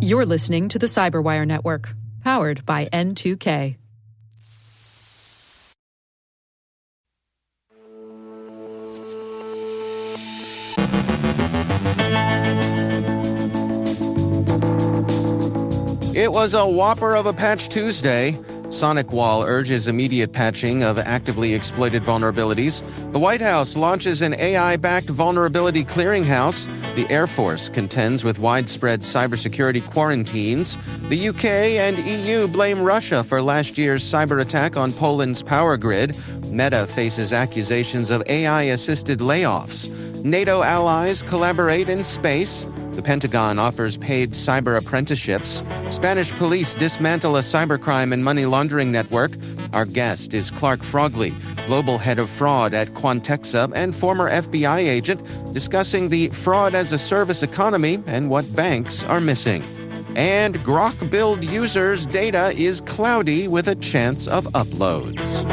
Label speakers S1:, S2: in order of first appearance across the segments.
S1: You're listening to the CyberWire Network, powered by N2K.
S2: It was a whopper of a Patch Tuesday. SonicWall urges immediate patching of actively exploited vulnerabilities. The White House launches an AI-backed vulnerability clearinghouse. The Air Force contends with widespread cybersecurity quarantines. The UK and EU blame Russia for last year's cyberattack on Poland's power grid. Meta faces accusations of AI-assisted layoffs. NATO allies collaborate in space. The Pentagon offers paid cyber apprenticeships. Spanish police dismantle a cybercrime and money laundering network. Our guest is Clark Frogley, global head of fraud at Quantexa and former FBI agent, discussing the fraud-as-a-service economy and what banks are missing. And Grok Build users' data is cloudy with a chance of uploads.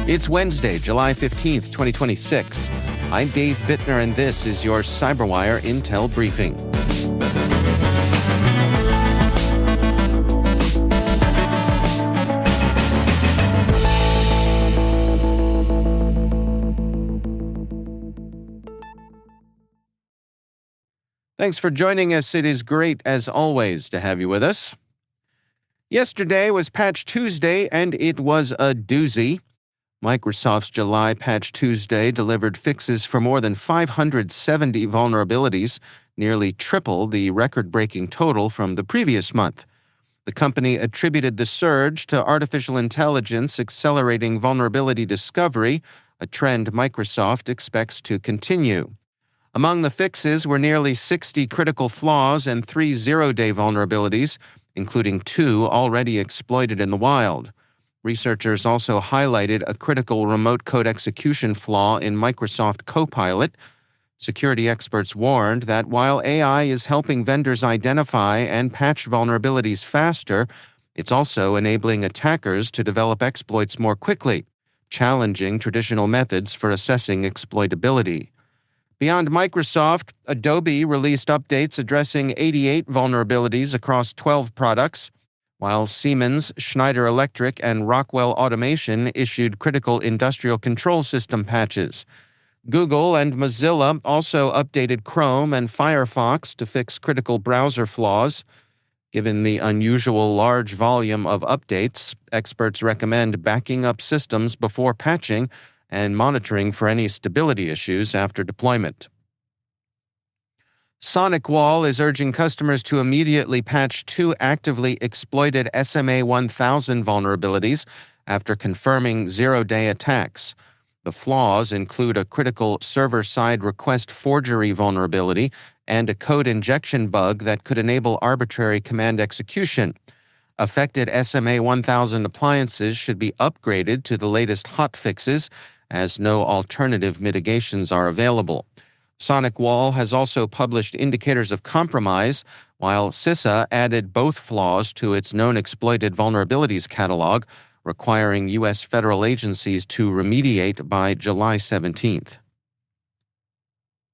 S2: It's Wednesday, July 15th, 2026. I'm Dave Bittner, and this is your CyberWire Intel Briefing. Thanks for joining us. It is great, as always, to have you with us. Yesterday was Patch Tuesday, and it was a doozy. Microsoft's July Patch Tuesday delivered fixes for more than 570 vulnerabilities, nearly triple the record-breaking total from the previous month. The company attributed the surge to artificial intelligence accelerating vulnerability discovery, a trend Microsoft expects to continue. Among the fixes were nearly 60 critical flaws and 3 zero-day vulnerabilities, including 2 already exploited in the wild. Researchers also highlighted a critical remote code execution flaw in Microsoft Copilot. Security experts warned that while AI is helping vendors identify and patch vulnerabilities faster, it's also enabling attackers to develop exploits more quickly, challenging traditional methods for assessing exploitability. Beyond Microsoft, Adobe released updates addressing 88 vulnerabilities across 12 products, while Siemens, Schneider Electric, and Rockwell Automation issued critical industrial control system patches. Google and Mozilla also updated Chrome and Firefox to fix critical browser flaws. Given the unusual large volume of updates, experts recommend backing up systems before patching and monitoring for any stability issues after deployment. SonicWall is urging customers to immediately patch 2 actively exploited SMA 1000 vulnerabilities after confirming zero-day attacks. The flaws include a critical server-side request forgery vulnerability and a code injection bug that could enable arbitrary command execution. Affected SMA 1000 appliances should be upgraded to the latest hotfixes, as no alternative mitigations are available. SonicWall has also published indicators of compromise, while CISA added both flaws to its known exploited vulnerabilities catalog, requiring U.S. federal agencies to remediate by July 17th.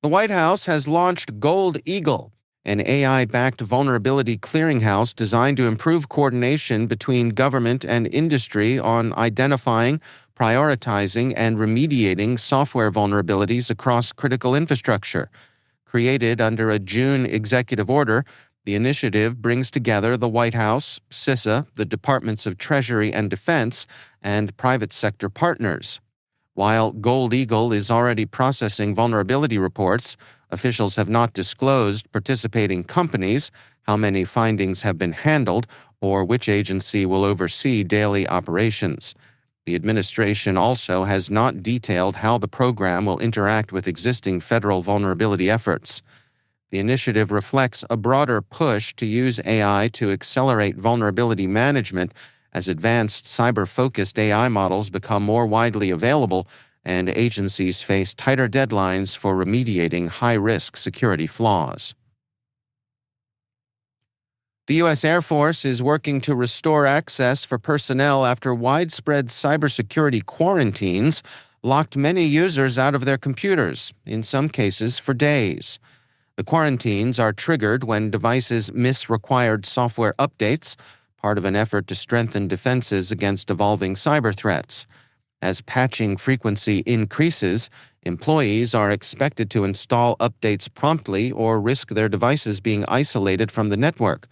S2: The White House has launched Gold Eagle, an AI-backed vulnerability clearinghouse designed to improve coordination between government and industry on identifying, prioritizing, and remediating software vulnerabilities across critical infrastructure. Created under a June executive order, the initiative brings together the White House, CISA, the Departments of Treasury and Defense, and private sector partners. While Gold Eagle is already processing vulnerability reports, officials have not disclosed participating companies, how many findings have been handled, or which agency will oversee daily operations. The administration also has not detailed how the program will interact with existing federal vulnerability efforts. The initiative reflects a broader push to use AI to accelerate vulnerability management as advanced cyber-focused AI models become more widely available and agencies face tighter deadlines for remediating high-risk security flaws. The U.S. Air Force is working to restore access for personnel after widespread cybersecurity quarantines locked many users out of their computers, in some cases for days. The quarantines are triggered when devices miss required software updates, part of an effort to strengthen defenses against evolving cyber threats. As patching frequency increases, employees are expected to install updates promptly or risk their devices being isolated from the network.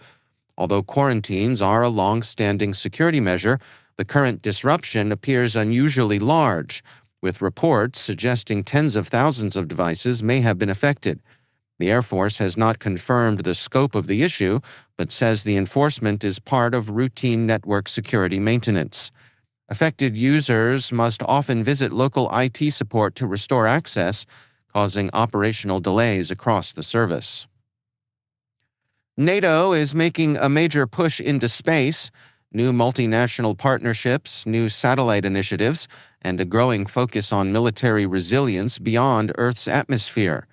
S2: Although quarantines are a long-standing security measure, the current disruption appears unusually large, with reports suggesting tens of thousands of devices may have been affected. The Air Force has not confirmed the scope of the issue, but says the enforcement is part of routine network security maintenance. Affected users must often visit local IT support to restore access, causing operational delays across the service. NATO is making a major push into space. New multinational partnerships, new satellite initiatives, and a growing focus on military resilience beyond Earth's atmosphere.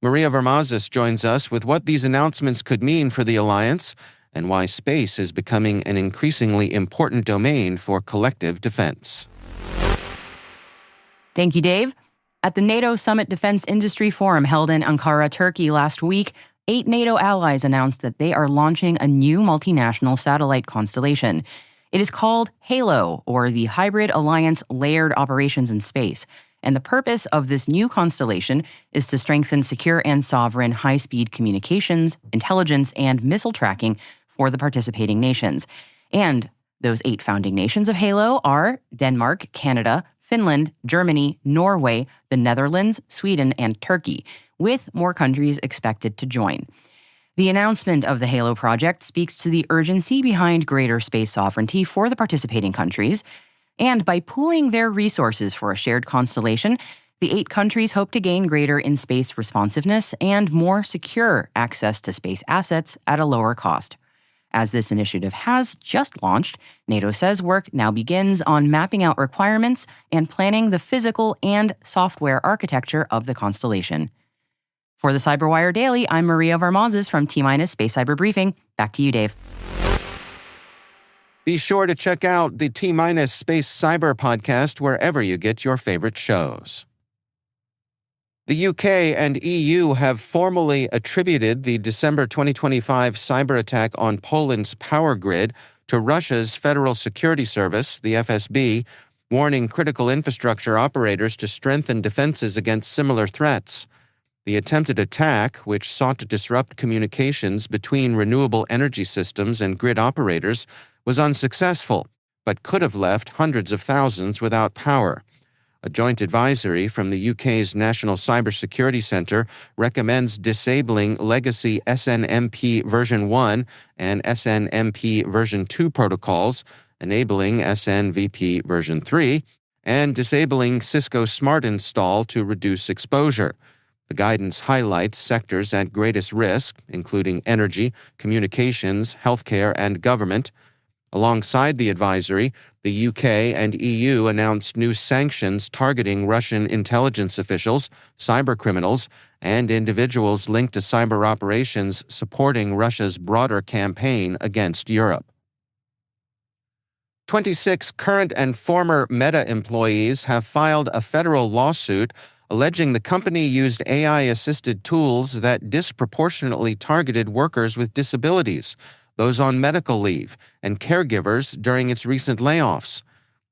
S2: Maria Vermazis joins us with what these announcements could mean for the alliance and why space is becoming an increasingly important domain for collective defense.
S3: Thank you, Dave. At the NATO Summit Defense Industry Forum held in Ankara, Turkey last week, 8 NATO allies announced that they are launching a new multinational satellite constellation. It is called HALO, or the Hybrid Alliance Layered Operations in Space. And the purpose of this new constellation is to strengthen secure and sovereign high-speed communications, intelligence, and missile tracking for the participating nations. And those 8 founding nations of HALO are Denmark, Canada, Finland, Germany, Norway, the Netherlands, Sweden, and Turkey, with more countries expected to join. The announcement of the HALO project speaks to the urgency behind greater space sovereignty for the participating countries, and by pooling their resources for a shared constellation, the 8 countries hope to gain greater in-space responsiveness and more secure access to space assets at a lower cost. As this initiative has just launched, NATO says work now begins on mapping out requirements and planning the physical and software architecture of the constellation. For the CyberWire Daily, I'm Maria Vermazis from T-Minus Space Cyber Briefing. Back to you, Dave.
S2: Be sure to check out the T-Minus Space Cyber podcast wherever you get your favorite shows. The UK and EU have formally attributed the December 2025 cyberattack on Poland's power grid to Russia's Federal Security Service, the FSB, warning critical infrastructure operators to strengthen defenses against similar threats. The attempted attack, which sought to disrupt communications between renewable energy systems and grid operators, was unsuccessful, but could have left hundreds of thousands without power. A joint advisory from the UK's National Cybersecurity Centre recommends disabling legacy SNMP version 1 and SNMP version 2 protocols, enabling SNVP version 3, and disabling Cisco Smart Install to reduce exposure. The guidance highlights sectors at greatest risk, including energy, communications, healthcare, and government. Alongside the advisory, the UK and EU announced new sanctions targeting Russian intelligence officials, cybercriminals, and individuals linked to cyber operations supporting Russia's broader campaign against Europe. 26 current and former Meta employees have filed a federal lawsuit alleging the company used AI-assisted tools that disproportionately targeted workers with disabilities, those on medical leave, and caregivers during its recent layoffs.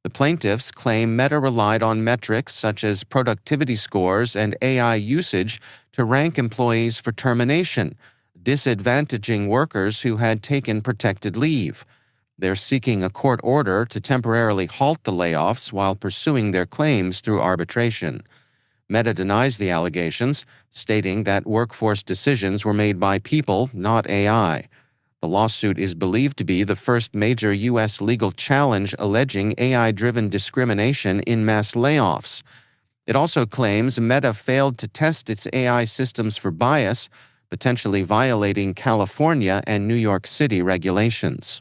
S2: The plaintiffs claim Meta relied on metrics such as productivity scores and AI usage to rank employees for termination, disadvantaging workers who had taken protected leave. They're seeking a court order to temporarily halt the layoffs while pursuing their claims through arbitration. Meta denies the allegations, stating that workforce decisions were made by people, not AI. The lawsuit is believed to be the first major U.S. legal challenge alleging AI-driven discrimination in mass layoffs. It also claims Meta failed to test its AI systems for bias, potentially violating California and New York City regulations.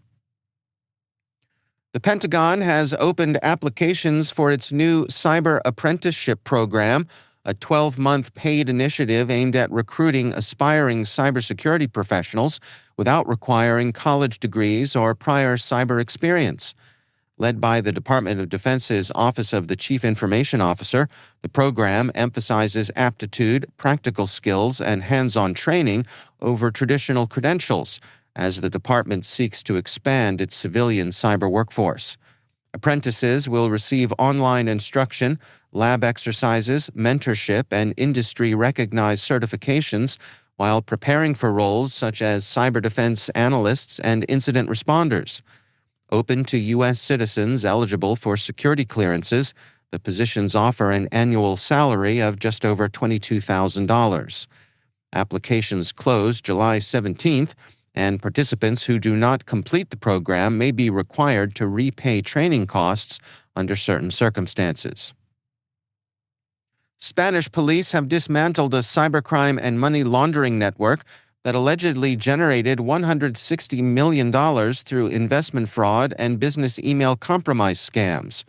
S2: The Pentagon has opened applications for its new cyber apprenticeship program, a 12-month paid initiative aimed at recruiting aspiring cybersecurity professionals without requiring college degrees or prior cyber experience. Led by the Department of Defense's Office of the Chief Information Officer, the program emphasizes aptitude, practical skills, and hands-on training over traditional credentials as the department seeks to expand its civilian cyber workforce. Apprentices will receive online instruction, lab exercises, mentorship, and industry-recognized certifications while preparing for roles such as cyber defense analysts and incident responders. Open to U.S. citizens eligible for security clearances, the positions offer an annual salary of just over $22,000. Applications close July 17th, and participants who do not complete the program may be required to repay training costs under certain circumstances. Spanish police have dismantled a cybercrime and money laundering network that allegedly generated $160 million through investment fraud and business email compromise scams.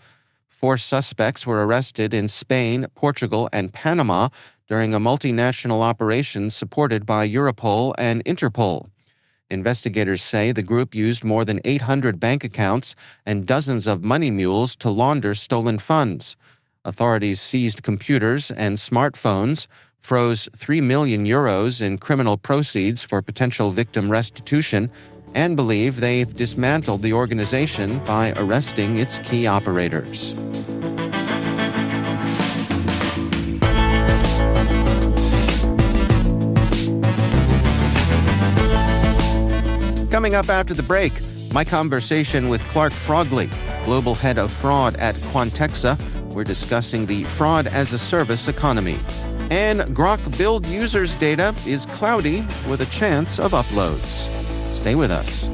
S2: 4 suspects were arrested in Spain, Portugal, and Panama during a multinational operation supported by Europol and Interpol. Investigators say the group used more than 800 bank accounts and dozens of money mules to launder stolen funds. Authorities seized computers and smartphones, froze €3 million in criminal proceeds for potential victim restitution, and believe they've dismantled the organization by arresting its key operators. Coming up after the break, my conversation with Clark Frogley, Global Head of Fraud at Quantexa. We're discussing the fraud-as-a-service economy. And Grok Build users' data is cloudy with a chance of uploads. Stay with us.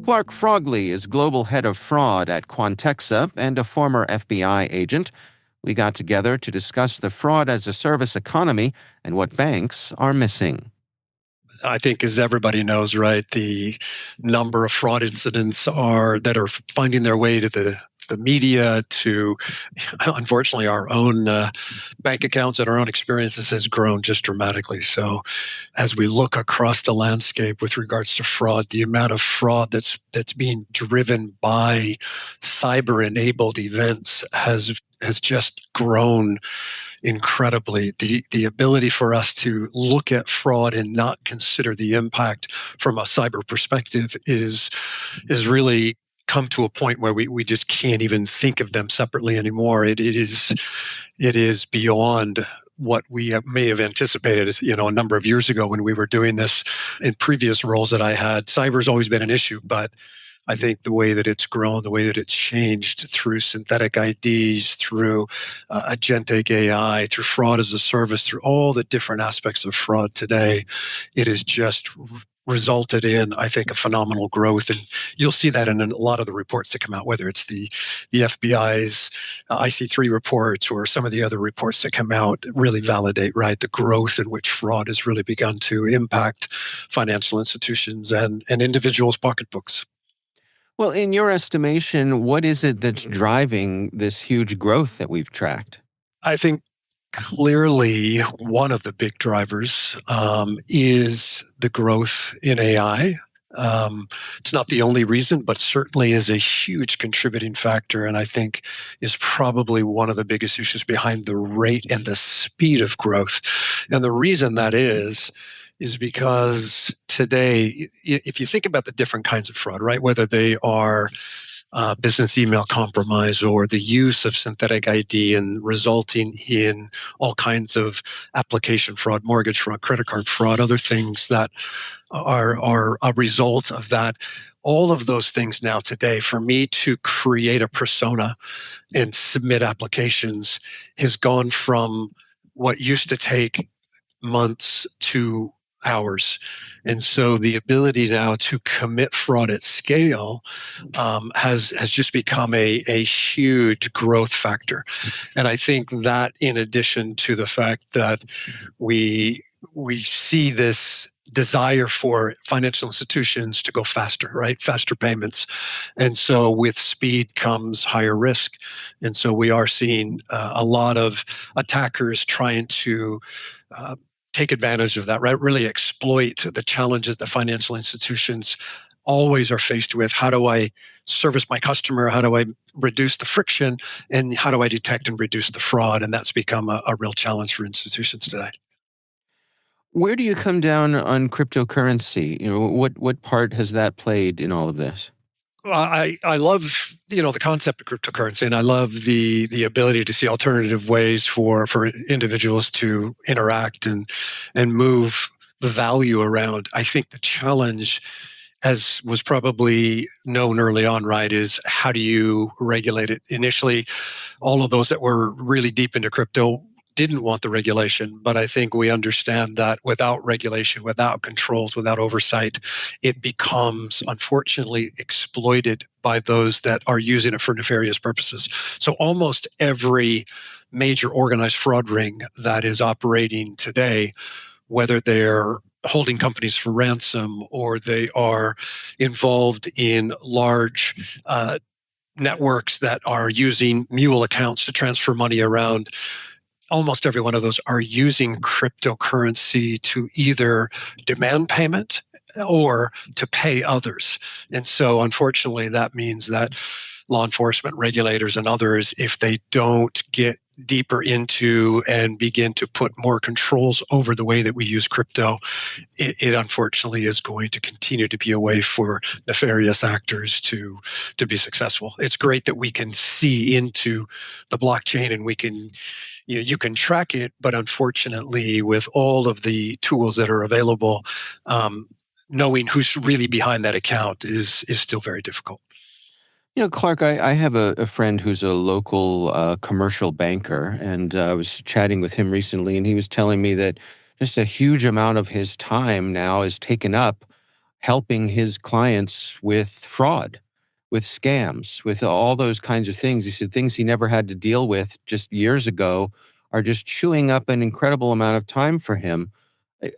S2: Clark Frogley is Global Head of Fraud at Quantexa and a former FBI agent. We got together to discuss the fraud-as-a-service economy and what banks are missing.
S4: I think, as everybody knows, right, the number of fraud incidents that are finding their way to the media, to, unfortunately, our own bank accounts and our own experiences has grown just dramatically. So as we look across the landscape with regards to fraud, the amount of fraud that's being driven by cyber-enabled events has just grown incredibly. The ability for us to look at fraud and not consider the impact from a cyber perspective is really come to a point where we just can't even think of them separately anymore. It is beyond what we may have anticipated, a number of years ago when we were doing this. In previous roles that I had, cyber's always been an issue, but I think the way that it's grown, the way that it's changed through synthetic IDs, through agentic AI, through fraud as a service, through all the different aspects of fraud today, it has just resulted in, I think, a phenomenal growth. And you'll see that in a lot of the reports that come out, whether it's the FBI's IC3 reports or some of the other reports that come out, really validate, right, the growth in which fraud has really begun to impact financial institutions and individuals' pocketbooks.
S2: Well, in your estimation, what is it that's driving this huge growth that we've tracked?
S4: I think clearly one of the big drivers is the growth in AI. It's not the only reason, but certainly is a huge contributing factor, and I think is probably one of the biggest issues behind the rate and the speed of growth. And the reason that is because today, if you think about the different kinds of fraud, right, whether they are business email compromise or the use of synthetic ID and resulting in all kinds of application fraud, mortgage fraud, credit card fraud, other things that are a result of that. All of those things now today, for me to create a persona and submit applications has gone from what used to take months to hours. And so the ability now to commit fraud at scale has just become a huge growth factor. And I think that, in addition to the fact that we see this desire for financial institutions to go faster, right? Faster payments. And so with speed comes higher risk. And so we are seeing a lot of attackers trying to take advantage of that, right? Really exploit the challenges that financial institutions always are faced with. How do I service my customer? How do I reduce the friction? And how do I detect and reduce the fraud? And that's become a real challenge for institutions today.
S2: Where do you come down on cryptocurrency? What part has that played in all of this?
S4: I love the concept of cryptocurrency, and I love the ability to see alternative ways for individuals to interact and move the value around. I think the challenge, as was probably known early on, right, is how do you regulate it? Initially, all of those that were really deep into crypto didn't want the regulation, but I think we understand that without regulation, without controls, without oversight, it becomes, unfortunately, exploited by those that are using it for nefarious purposes. So almost every major organized fraud ring that is operating today, whether they're holding companies for ransom or they are involved in large networks that are using mule accounts to transfer money around, almost every one of those are using cryptocurrency to either demand payment or to pay others. And so, unfortunately, that means that law enforcement, regulators, and others, if they don't get deeper into and begin to put more controls over the way that we use crypto, it unfortunately is going to continue to be a way for nefarious actors to be successful. It's great that we can see into the blockchain and we can you can track it, but unfortunately, with all of the tools that are available, knowing who's really behind that account is still very difficult.
S2: Clark, I have a friend who's a local commercial banker, and I was chatting with him recently, and he was telling me that just a huge amount of his time now is taken up helping his clients with fraud, with scams, with all those kinds of things. He said things he never had to deal with just years ago are just chewing up an incredible amount of time for him.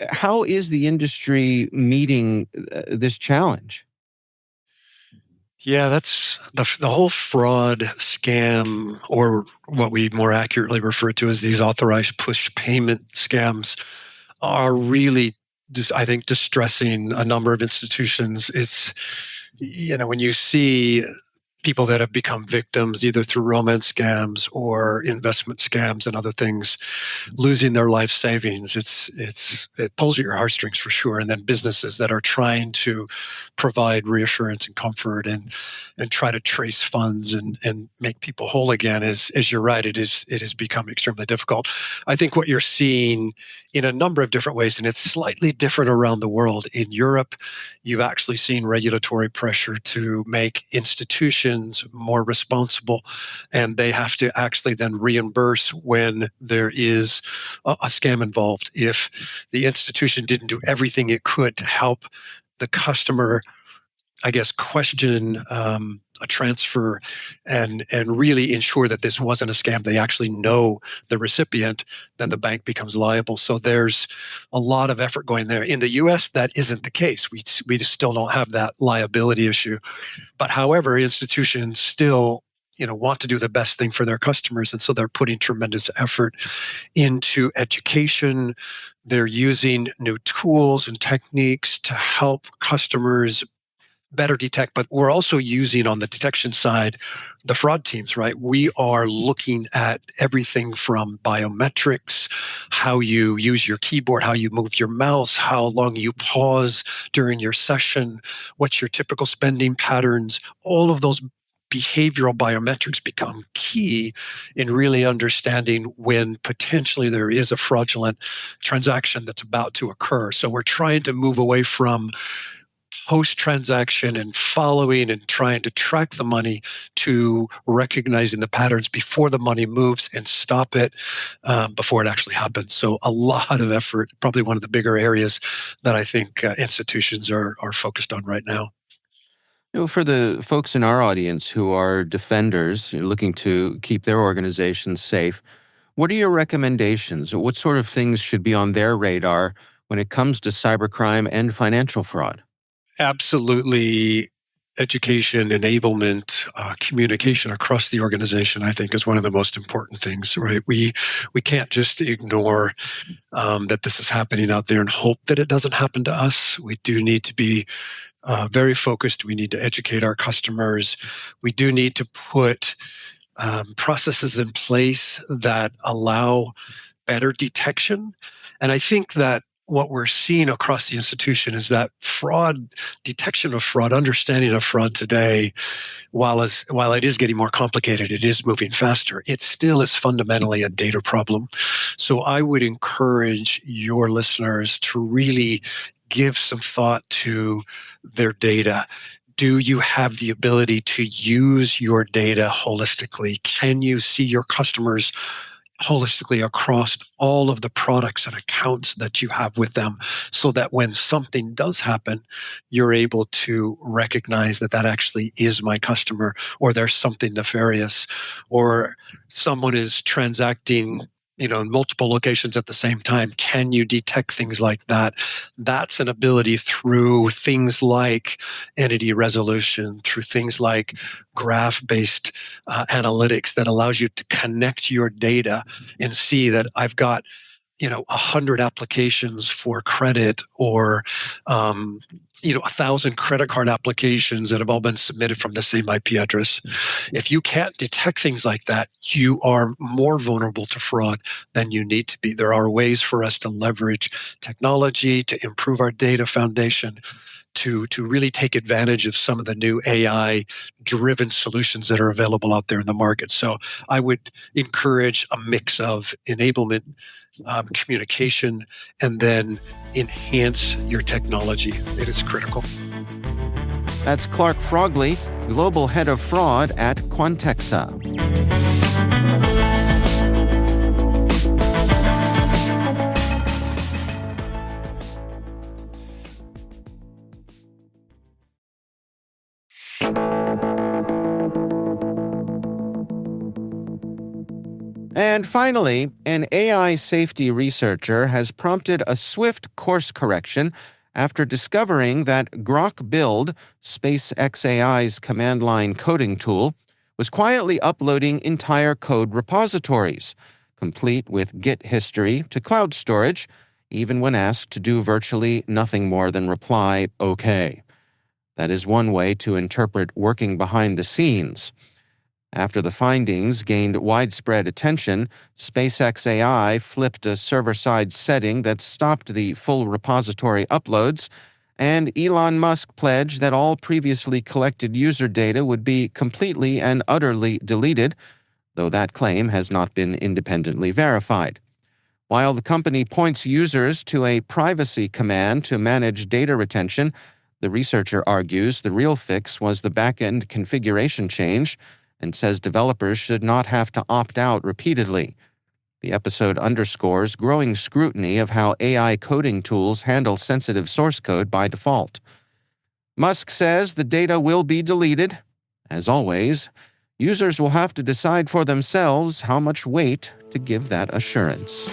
S2: How is the industry meeting this challenge?
S4: Yeah, that's the whole fraud scam, or what we more accurately refer to as these authorized push payment scams, are really just, I think, distressing a number of institutions. It's, when you see people that have become victims either through romance scams or investment scams and other things losing their life savings, it pulls at your heartstrings for sure. And then businesses that are trying to provide reassurance and comfort and try to trace funds and make people whole again, as you're right, it has become extremely difficult. I think what you're seeing in a number of different ways, and it's slightly different around the world. In Europe, you've actually seen regulatory pressure to make institutions more responsible, and they have to actually then reimburse when there is a scam involved. If the institution didn't do everything it could to help the customer, I guess, question a transfer and really ensure that this wasn't a scam, they actually know the recipient, then the bank becomes liable. So there's a lot of effort going there. In the US, that isn't the case. We just still don't have that liability issue. But however, institutions still want to do the best thing for their customers. And so they're putting tremendous effort into education. They're using new tools and techniques to help customers better detect, but we're also using on the detection side the fraud teams, right? We are looking at everything from biometrics, how you use your keyboard, how you move your mouse, how long you pause during your session, what's your typical spending patterns. All of those behavioral biometrics become key in really understanding when potentially there is a fraudulent transaction that's about to occur. So we're trying to move away from post-transaction and following and trying to track the money to recognizing the patterns before the money moves and stop it before it actually happens. So a lot of effort, probably one of the bigger areas that I think institutions are focused on right now.
S2: For the folks in our audience who are defenders looking to keep their organizations safe, what are your recommendations? What sort of things should be on their radar when it comes to cybercrime and financial fraud?
S4: Absolutely. Education, enablement, communication across the organization, I think, is one of the most important things, right? We can't just ignore that this is happening out there and hope that it doesn't happen to us. We do need to be very focused. We need to educate our customers. We do need to put processes in place that allow better detection. And I think that what we're seeing across the institution is that fraud, detection of fraud, understanding of fraud today, while it is getting more complicated, it is moving faster, it still is fundamentally a data problem. So I would encourage your listeners to really give some thought to their data. Do you have the ability to use your data holistically? Can you see your customers holistically across all of the products and accounts that you have with them, so that when something does happen, you're able to recognize that that actually is my customer, or there's something nefarious, or someone is transacting in multiple locations at the same time? Can you detect things like that? That's an ability through things like entity resolution, through things like graph-based analytics that allows you to connect your data and see that I've got 100 applications for credit, or 1,000 credit card applications that have all been submitted from the same IP address. If you can't detect things like that, you are more vulnerable to fraud than you need to be. There are ways for us to leverage technology to improve our data foundation, to really take advantage of some of the new AI-driven solutions that are available out there in the market. So I would encourage a mix of enablement, communication, and then enhance your technology. It is critical.
S2: That's Clark Frogley, Global Head of Fraud at Quantexa. And finally, an AI safety researcher has prompted a swift course correction after discovering that Grok Build, SpaceXAI's command line coding tool, was quietly uploading entire code repositories, complete with Git history, to cloud storage, even when asked to do virtually nothing more than reply, "OK." That is one way to interpret working behind the scenes. After the findings gained widespread attention, SpaceXAI flipped a server-side setting that stopped the full repository uploads, and Elon Musk pledged that all previously collected user data would be completely and utterly deleted, though that claim has not been independently verified. While the company points users to a privacy command to manage data retention, the researcher argues the real fix was the back-end configuration change, and says developers should not have to opt out repeatedly. The episode underscores growing scrutiny of how AI coding tools handle sensitive source code by default. Musk says the data will be deleted. As always, users will have to decide for themselves how much weight to give that assurance.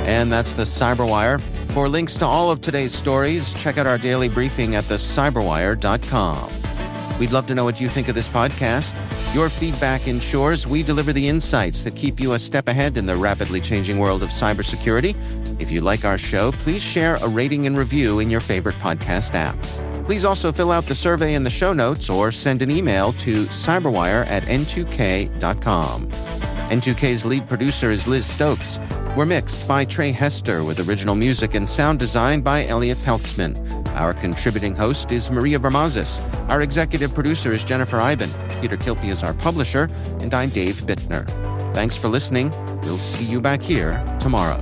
S2: And that's the CyberWire. For links to all of today's stories, check out our daily briefing at thecyberwire.com. We'd love to know what you think of this podcast. Your feedback ensures we deliver the insights that keep you a step ahead in the rapidly changing world of cybersecurity. If you like our show, please share a rating and review in your favorite podcast app. Please also fill out the survey in the show notes or send an email to cyberwire@n2k.com. N2K's lead producer is Liz Stokes. We're mixed by Trey Hester with original music and sound design by Elliot Peltzman. Our contributing host is Maria Bermazis. Our executive producer is Jennifer Iben. Peter Kilpie is our publisher, and I'm Dave Bittner. Thanks for listening. We'll see you back here tomorrow.